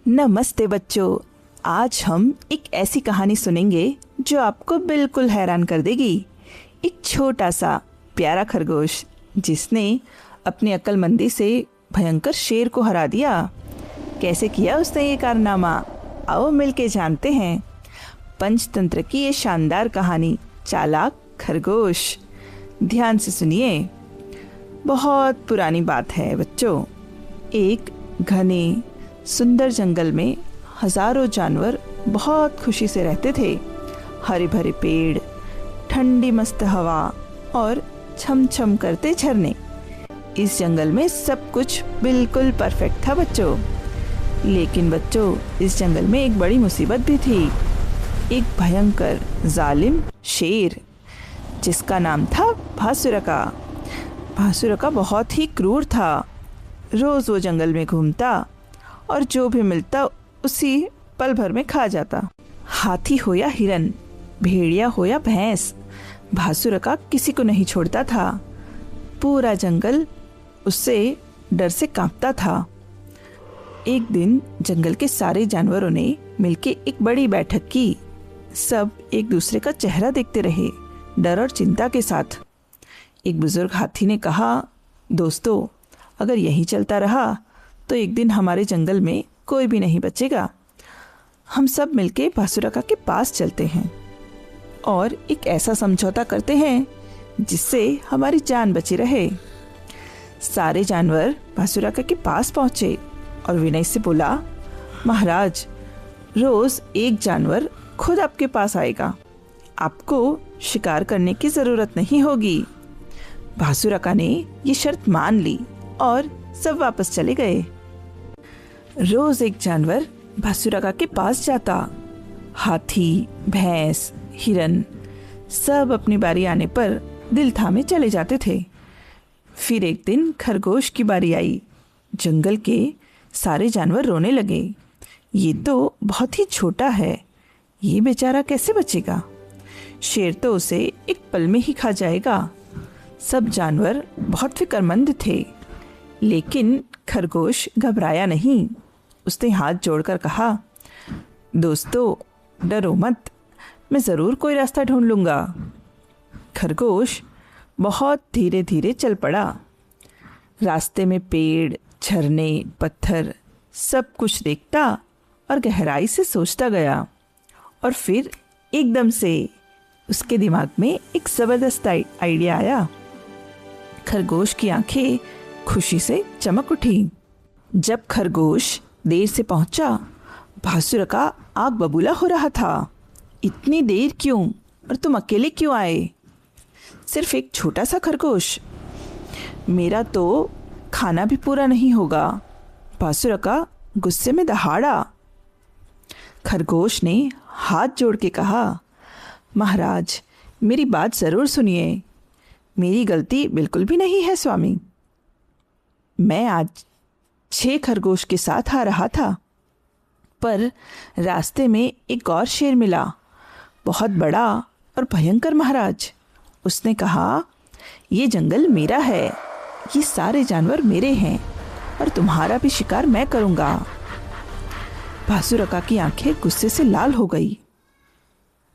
नमस्ते बच्चों। आज हम एक ऐसी कहानी सुनेंगे जो आपको बिल्कुल हैरान कर देगी। एक छोटा सा प्यारा खरगोश जिसने अपनी अक्लमंदी से भयंकर शेर को हरा दिया। कैसे किया उसने ये कारनामा, आओ मिलके जानते हैं पंचतंत्र की ये शानदार कहानी चालाक खरगोश। ध्यान से सुनिए। बहुत पुरानी बात है बच्चों। एक घने सुंदर जंगल में हजारों जानवर बहुत खुशी से रहते थे। हरे भरे पेड़, ठंडी मस्त हवा और छम छम करते झरने। इस जंगल में सब कुछ बिल्कुल परफेक्ट था बच्चों। लेकिन बच्चों, इस जंगल में एक बड़ी मुसीबत भी थी। एक भयंकर जालिम शेर जिसका नाम था भासुरका। भासुरका बहुत ही क्रूर था। रोज वो जंगल में घूमता और जो भी मिलता उसी पल भर में खा जाता। हाथी हो या हिरन, भेड़िया हो या भैंस, भासुरका किसी को नहीं छोड़ता था। पूरा जंगल उससे डर से कांपता था। एक दिन जंगल के सारे जानवरों ने मिलकर एक बड़ी बैठक की। सब एक दूसरे का चेहरा देखते रहे, डर और चिंता के साथ। एक बुजुर्ग हाथी ने कहा, दोस्तों, अगर यही चलता रहा तो एक दिन हमारे जंगल में कोई भी नहीं बचेगा। हम सब मिलके भासुरका के पास चलते हैं और एक ऐसा समझौता करते हैं जिससे हमारी जान बची रहे। सारे जानवर भासुरका के पास पहुंचे और विनय से बोला, महाराज, रोज एक जानवर खुद आपके पास आएगा। आपको शिकार करने की जरूरत नहीं होगी। भासुरका ने ये शर्त मान ली और सब वापस चले गए। रोज एक जानवर भासुरका के पास जाता। हाथी, भैंस, हिरन सब अपनी बारी आने पर दिल थामे चले जाते थे। फिर एक दिन खरगोश की बारी आई। जंगल के सारे जानवर रोने लगे। ये तो बहुत ही छोटा है, ये बेचारा कैसे बचेगा? शेर तो उसे एक पल में ही खा जाएगा। सब जानवर बहुत फिक्रमंद थे, लेकिन खरगोश घबराया नहीं। उसने हाथ जोड़कर कहा, दोस्तों, डरो मत, मैं ज़रूर कोई रास्ता ढूंढ लूँगा। खरगोश बहुत धीरे धीरे चल पड़ा। रास्ते में पेड़, झरने, पत्थर सब कुछ देखता और गहराई से सोचता गया। और फिर एकदम से उसके दिमाग में एक ज़बरदस्त आइडिया आया। खरगोश की आंखें खुशी से चमक उठी। जब खरगोश देर से पहुंचा, भासुरका आग बबूला हो रहा था। इतनी देर क्यों, और तुम अकेले क्यों आए? सिर्फ एक छोटा सा खरगोश, मेरा तो खाना भी पूरा नहीं होगा। भासुरका गुस्से में दहाड़ा। खरगोश ने हाथ जोड़ के कहा, महाराज, मेरी बात ज़रूर सुनिए। मेरी गलती बिल्कुल भी नहीं है स्वामी। मैं आज 6 खरगोश के साथ आ रहा था, पर रास्ते में एक और शेर मिला, बहुत बड़ा और भयंकर महाराज। उसने कहा, ये जंगल मेरा है, ये सारे जानवर मेरे हैं और तुम्हारा भी शिकार मैं करूँगा। भासुरका की आंखें गुस्से से लाल हो गई।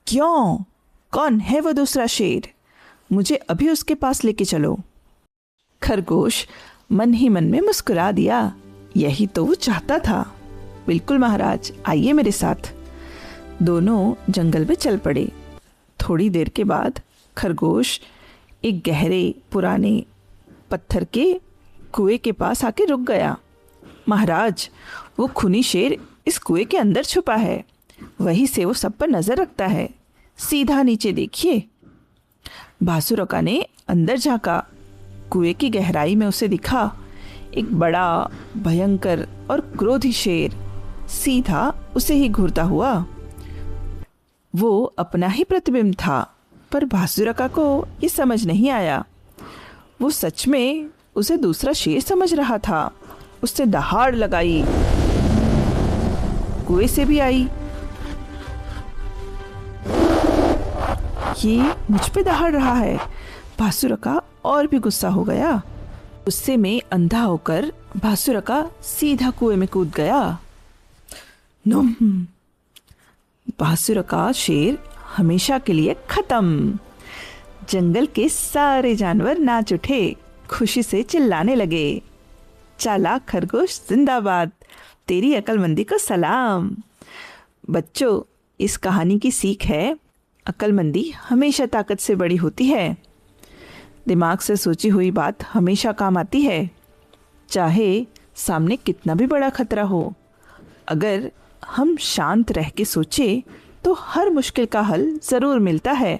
क्यों? कौन है वो दूसरा शेर? मुझे अभी उसके पास लेके चलो। खरगोश मन ही मन में मुस्कुरा दिया। यही तो वो चाहता था। बिल्कुल महाराज, आइए मेरे साथ। दोनों जंगल में चल पड़े। थोड़ी देर के बाद खरगोश एक गहरे पुराने पत्थर के कुएं के पास आके रुक गया। महाराज, वो खूनी शेर इस कुएं के अंदर छुपा है। वहीं से वो सब पर नजर रखता है। सीधा नीचे देखिए। भासुरका ने अंदर झांका। कुएं की गहराई में उसे दिखा एक बड़ा, भयंकर और क्रोधी शेर सीधा उसे ही घूरता हुआ। वो अपना ही प्रतिबिंब था, पर भासुरका को ये समझ नहीं आया। वो सच में उसे दूसरा शेर समझ रहा था। उसने दहाड़ लगाई। कुएं से भी आई। ये मुझ पे दहाड़ रहा है। भासुरका और भी गुस्सा हो गया। गुस्से में अंधा होकर भासुरका सीधा कुएं में कूद गया। नुम। बासुर का शेर हमेशा के लिए खत्म। जंगल के सारे जानवर नाच उठे, खुशी से चिल्लाने लगे, चालाक खरगोश जिंदाबाद, तेरी अक्लमंदी को सलाम। बच्चों, इस कहानी की सीख है, अक्लमंदी हमेशा ताकत से बड़ी होती है। दिमाग से सोची हुई बात हमेशा काम आती है, चाहे सामने कितना भी बड़ा खतरा हो। अगर हम शांत रह के सोचे तो हर मुश्किल का हल ज़रूर मिलता है।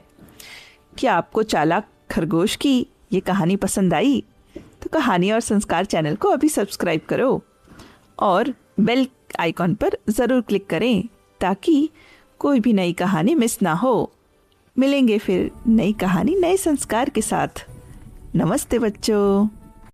क्या आपको चालाक खरगोश की ये कहानी पसंद आई? तो कहानी और संस्कार चैनल को अभी सब्सक्राइब करो और बेल आइकॉन पर ज़रूर क्लिक करें ताकि कोई भी नई कहानी मिस ना हो। मिलेंगे फिर नई कहानी नए संस्कार के साथ। नमस्ते बच्चों।